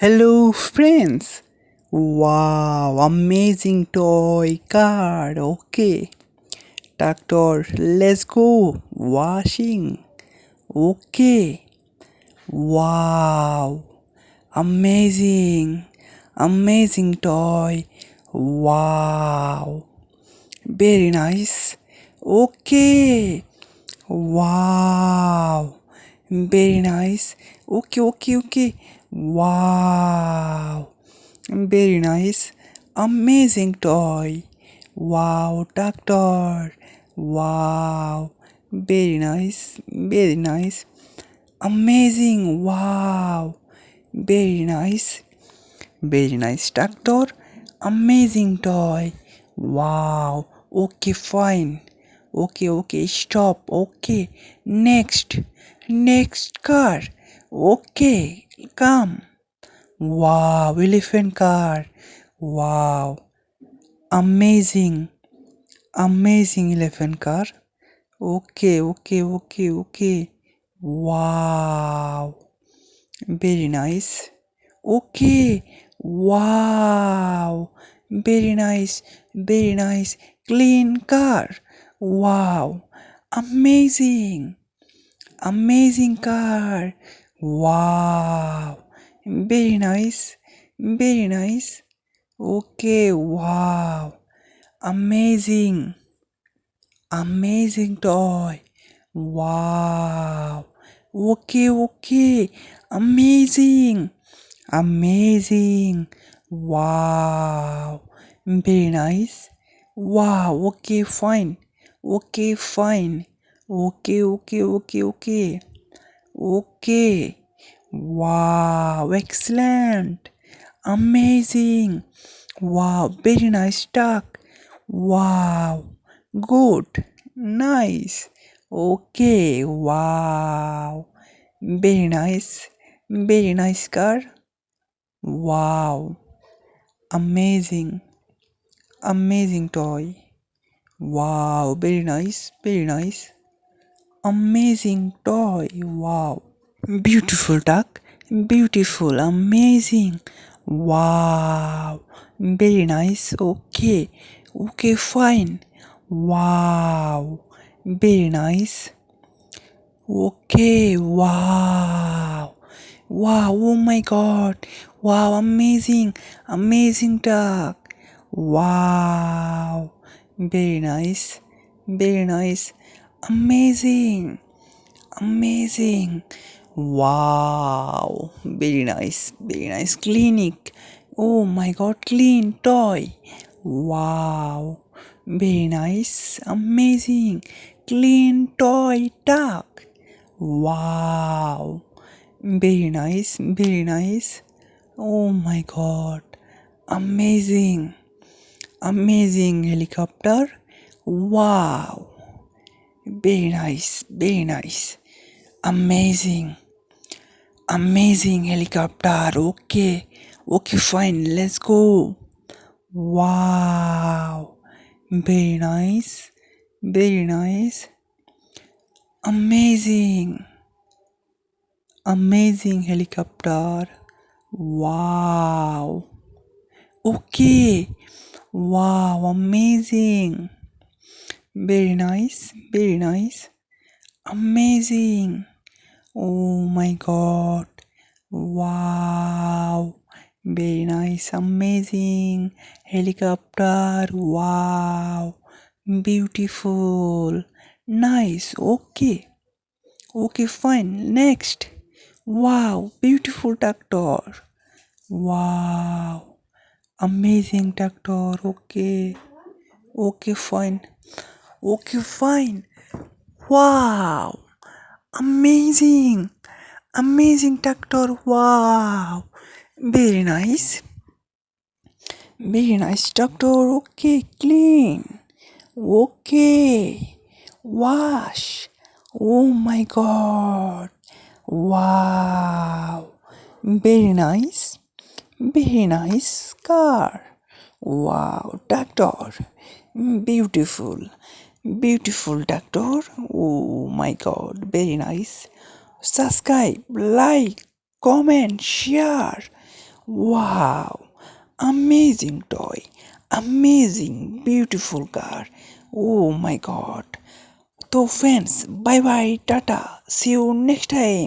Hello, friends. Wow, amazing toy car. Okay, tractor, let's go. Washing. Okay, wow, amazing, amazing toy. Wow, very nice. Okay, wow, very nice. Okay. Wow. Very nice. Amazing toy. Wow, tractor. Wow. Very nice. Very nice. Amazing. Wow. Very nice. Very nice tractor. Amazing toy. Wow. Okay, fine. Okay. Stop. Okay. Next. Next car. Okay. Come. Wow, elephant car. Wow, amazing, amazing elephant car. Okay. Wow, very nice. Okay, wow, very nice. Clean car. Wow, amazing, amazing car. Wow, very nice. Okay, wow. Amazing. Amazing toy. Wow. Okay. Amazing. Amazing. Wow. Very nice. Wow. Okay, fine. Okay. Okay. Wow. Excellent. Amazing. Wow, very nice duck. Wow, good, nice. Okay, wow, very nice car. Wow, amazing, amazing toy. Wow, very nice, amazing toy. Wow, beautiful duck, beautiful, amazing. Wow, very nice. Okay, fine. Wow, very nice. Okay, wow. Wow, oh my god. Wow, amazing duck. Wow, very nice, amazing. Wow, very nice. Clinic. Oh my god, clean toy. Wow, very nice, amazing. Clean toy duck. Wow, very nice. Oh my god, amazing, amazing helicopter. Wow, very nice. Amazing, amazing helicopter. Okay, fine, let's go. Wow, very nice, amazing, amazing helicopter. Wow, okay, wow, amazing, very nice, amazing. Oh my god. Wow. Very nice. Amazing. Helicopter. Wow. Beautiful. Nice. Okay, fine. Next. Wow. Beautiful tractor. Wow. Amazing tractor. Okay, fine. Okay, fine. Wow. Amazing. Amazing tractor. Wow. Very nice. Very nice tractor. Okay, clean. Okay. Wash. Oh my god. Wow. Very nice. Very nice car. Wow, tractor. Beautiful. Beautiful tractor. Oh my god. Very nice. Subscribe, like, comment, share. Wow, amazing toy, amazing, beautiful car. Oh my god. So, friends, bye bye, tata. See you next time.